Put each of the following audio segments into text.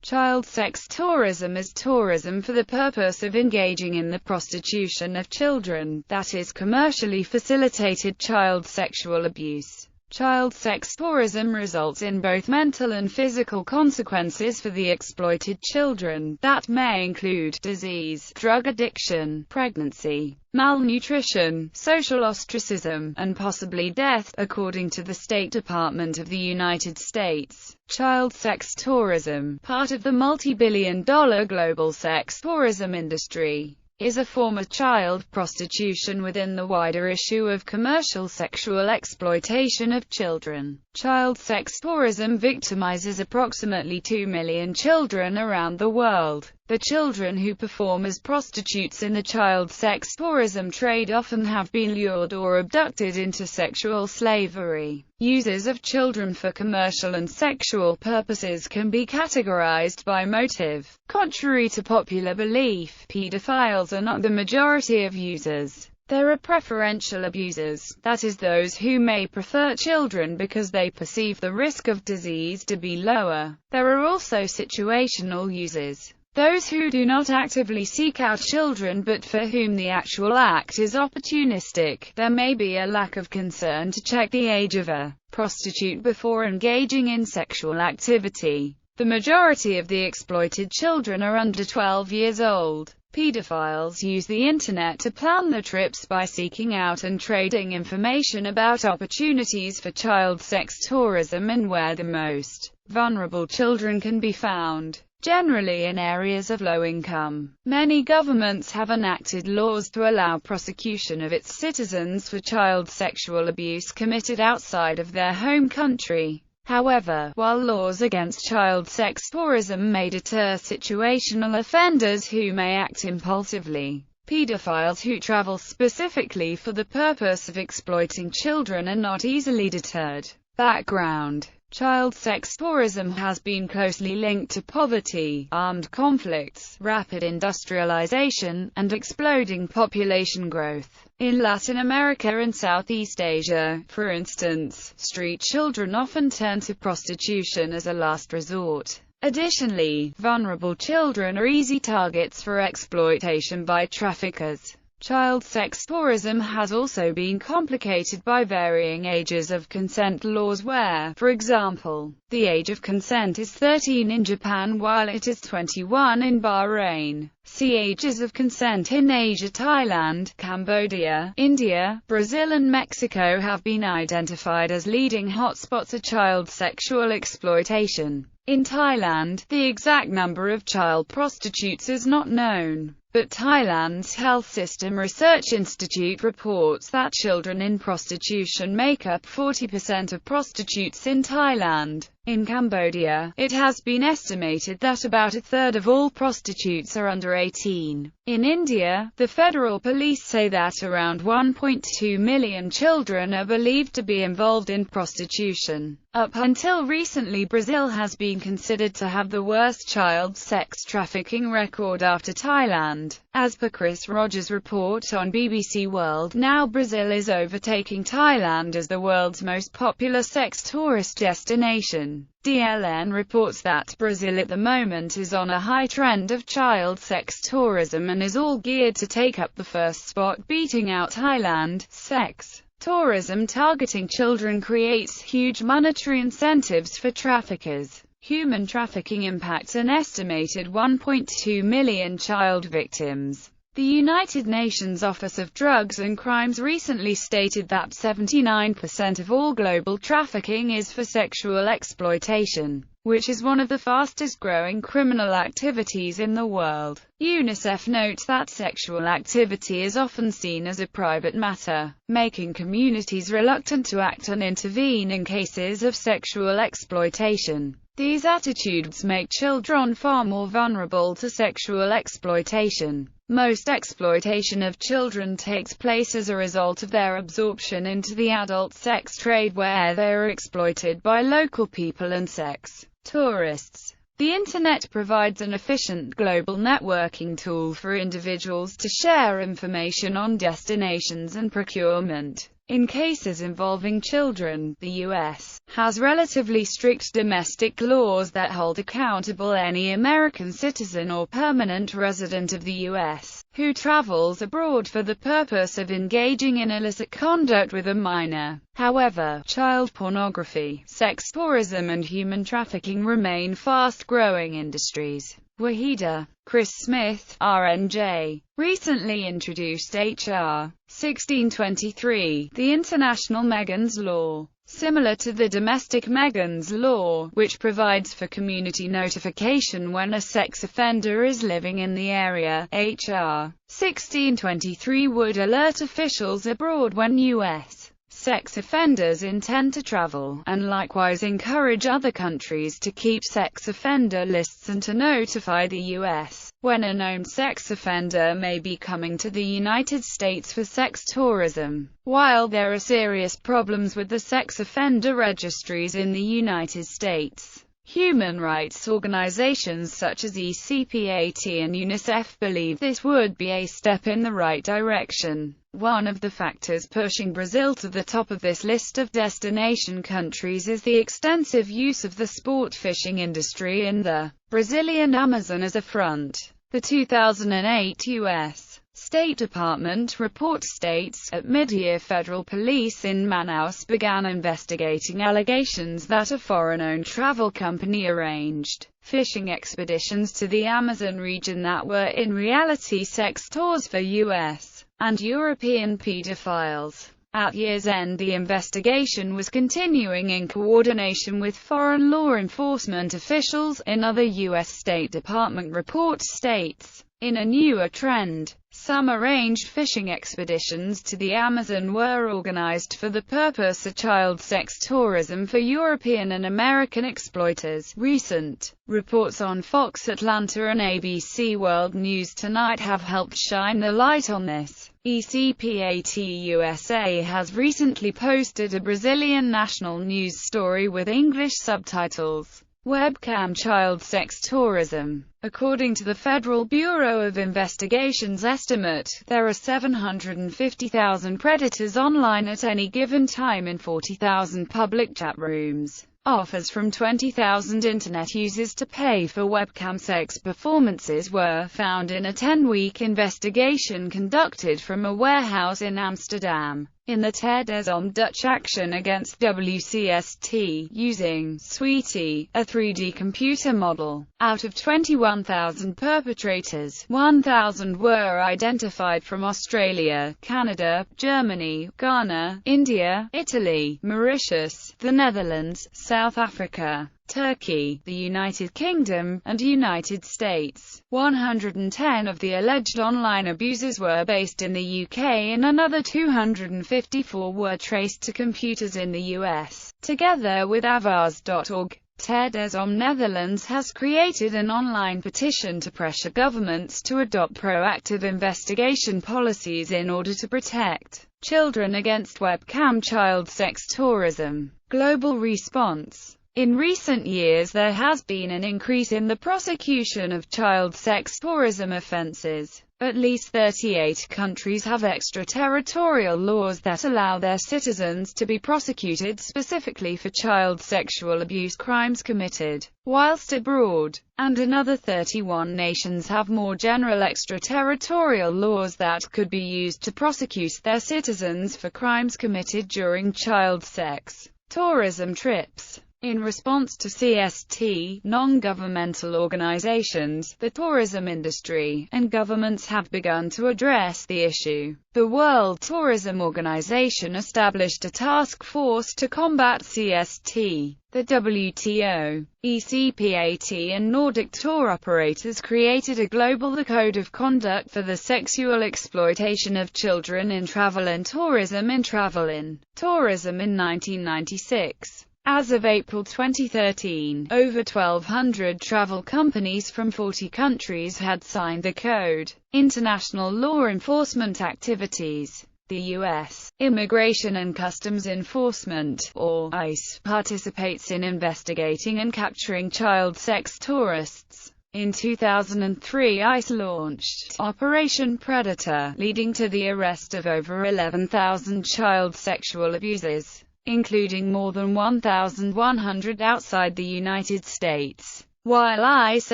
Child sex tourism is tourism for the purpose of engaging in the prostitution of children, that is, commercially facilitated child sexual abuse. Child sex tourism results in both mental and physical consequences for the exploited children, that may include disease, drug addiction, pregnancy, malnutrition, social ostracism, and possibly death, according to the State Department of the United States. Child sex tourism, part of the multi-billion-dollar global sex tourism industry, is a form of child prostitution within the wider issue of commercial sexual exploitation of children. Child sex tourism victimizes approximately 2 million children around the world. The children who perform as prostitutes in the child sex tourism trade often have been lured or abducted into sexual slavery. Users of children for commercial and sexual purposes can be categorized by motive. Contrary to popular belief, pedophiles are not the majority of users. There are preferential abusers, that is, those who may prefer children because they perceive the risk of disease to be lower. There are also situational users, those who do not actively seek out children but for whom the actual act is opportunistic. There may be a lack of concern to check the age of a prostitute before engaging in sexual activity. The majority of the exploited children are under 12 years old. Pedophiles use the internet to plan their trips by seeking out and trading information about opportunities for child sex tourism and where the most vulnerable children can be found, generally in areas of low income. Many governments have enacted laws to allow prosecution of its citizens for child sexual abuse committed outside of their home country. However, while laws against child sex tourism may deter situational offenders who may act impulsively, pedophiles who travel specifically for the purpose of exploiting children are not easily deterred. Background: child sex tourism has been closely linked to poverty, armed conflicts, rapid industrialization, and exploding population growth. In Latin America and Southeast Asia, for instance, street children often turn to prostitution as a last resort. Additionally, vulnerable children are easy targets for exploitation by traffickers. Child sex tourism has also been complicated by varying ages of consent laws where, for example, the age of consent is 13 in Japan while it is 21 in Bahrain. See ages of consent in Asia. Thailand, Cambodia, India, Brazil and Mexico have been identified as leading hotspots of child sexual exploitation. In Thailand, the exact number of child prostitutes is not known, but Thailand's Health System Research Institute reports that children in prostitution make up 40% of prostitutes in Thailand. In Cambodia, it has been estimated that about a third of all prostitutes are under 18. In India, the federal police say that around 1.2 million children are believed to be involved in prostitution. Up until recently, Brazil has been considered to have the worst child sex trafficking record after Thailand. As per Chris Rogers' report on BBC World Now, Brazil is overtaking Thailand as the world's most popular sex tourist destination. DLN reports that Brazil at the moment is on a high trend of child sex tourism and is all geared to take up the first spot, beating out Thailand. Sex tourism targeting children creates huge monetary incentives for traffickers. Human trafficking impacts an estimated 1.2 million child victims. The United Nations Office of Drugs and Crimes recently stated that 79% of all global trafficking is for sexual exploitation, which is one of the fastest growing criminal activities in the world. UNICEF notes that sexual activity is often seen as a private matter, making communities reluctant to act and intervene in cases of sexual exploitation. These attitudes make children far more vulnerable to sexual exploitation. Most exploitation of children takes place as a result of their absorption into the adult sex trade, where they are exploited by local people and sex tourists. The Internet provides an efficient global networking tool for individuals to share information on destinations and procurement. In cases involving children, the U.S. has relatively strict domestic laws that hold accountable any American citizen or permanent resident of the U.S. who travels abroad for the purpose of engaging in illicit conduct with a minor. However, child pornography, sex tourism and human trafficking remain fast-growing industries. Wahida, Chris Smith, RNJ, recently introduced H.R. 1623, the International Megan's Law, similar to the domestic Megan's Law, which provides for community notification when a sex offender is living in the area. H.R. 1623 would alert officials abroad when U.S. sex offenders intend to travel, and likewise encourage other countries to keep sex offender lists and to notify the U.S. when a known sex offender may be coming to the United States for sex tourism. While there are serious problems with the sex offender registries in the United States, human rights organizations such as ECPAT and UNICEF believe this would be a step in the right direction. One of the factors pushing Brazil to the top of this list of destination countries is the extensive use of the sport fishing industry in the Brazilian Amazon as a front. The 2008 U.S. State Department report states, at mid-year federal police in Manaus began investigating allegations that a foreign-owned travel company arranged fishing expeditions to the Amazon region that were in reality sex tours for U.S. and European pedophiles. At year's end, the investigation was continuing in coordination with foreign law enforcement officials. Another U.S. State Department report states, in a newer trend, some arranged fishing expeditions to the Amazon were organized for the purpose of child sex tourism for European and American exploiters. Recent reports on Fox Atlanta and ABC World News Tonight have helped shine the light on this. ECPAT USA has recently posted a Brazilian national news story with English subtitles. Webcam child sex tourism. According to the Federal Bureau of Investigation's estimate, there are 750,000 predators online at any given time in 40,000 public chat rooms. Offers from 20,000 internet users to pay for webcam sex performances were found in a 10-week investigation conducted from a warehouse in Amsterdam. In the TED-ESOM Dutch action against WCST, using Sweetie, a 3D computer model, out of 21,000 perpetrators, 1,000 were identified from Australia, Canada, Germany, Ghana, India, Italy, Mauritius, the Netherlands, South Africa, Turkey, the United Kingdom, and United States. 110 of the alleged online abusers were based in the UK and another 254 were traced to computers in the US. Together with Avars.org, TED-ESOM Netherlands has created an online petition to pressure governments to adopt proactive investigation policies in order to protect children against webcam child sex tourism. Global response. In recent years there has been an increase in the prosecution of child sex tourism offenses. At least 38 countries have extraterritorial laws that allow their citizens to be prosecuted specifically for child sexual abuse crimes committed whilst abroad, and another 31 nations have more general extraterritorial laws that could be used to prosecute their citizens for crimes committed during child sex tourism trips. In response to CST, non-governmental organizations, the tourism industry, and governments have begun to address the issue. The World Tourism Organization established a task force to combat CST. The WTO, ECPAT and Nordic tour operators created a global code of conduct for the sexual exploitation of children in travel and tourism in 1996. As of April 2013, over 1,200 travel companies from 40 countries had signed the code. International law enforcement activities. The U.S. Immigration and Customs Enforcement, or ICE, participates in investigating and capturing child sex tourists. In 2003, ICE launched Operation Predator, leading to the arrest of over 11,000 child sexual abusers, including more than 1,100 outside the United States. While ICE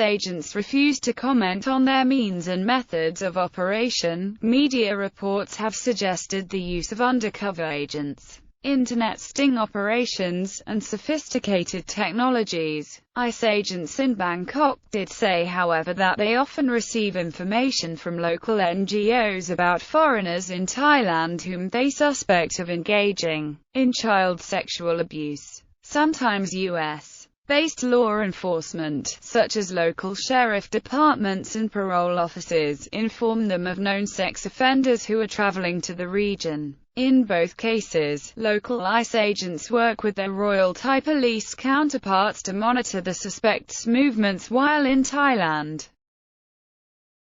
agents refused to comment on their means and methods of operation, media reports have suggested the use of undercover agents, internet sting operations, and sophisticated technologies. ICE agents in Bangkok did say, however, that they often receive information from local NGOs about foreigners in Thailand whom they suspect of engaging in child sexual abuse. Sometimes U.S.-based law enforcement, such as local sheriff departments and parole offices, inform them of known sex offenders who are traveling to the region. In both cases, local ICE agents work with their Royal Thai police counterparts to monitor the suspect's movements while in Thailand.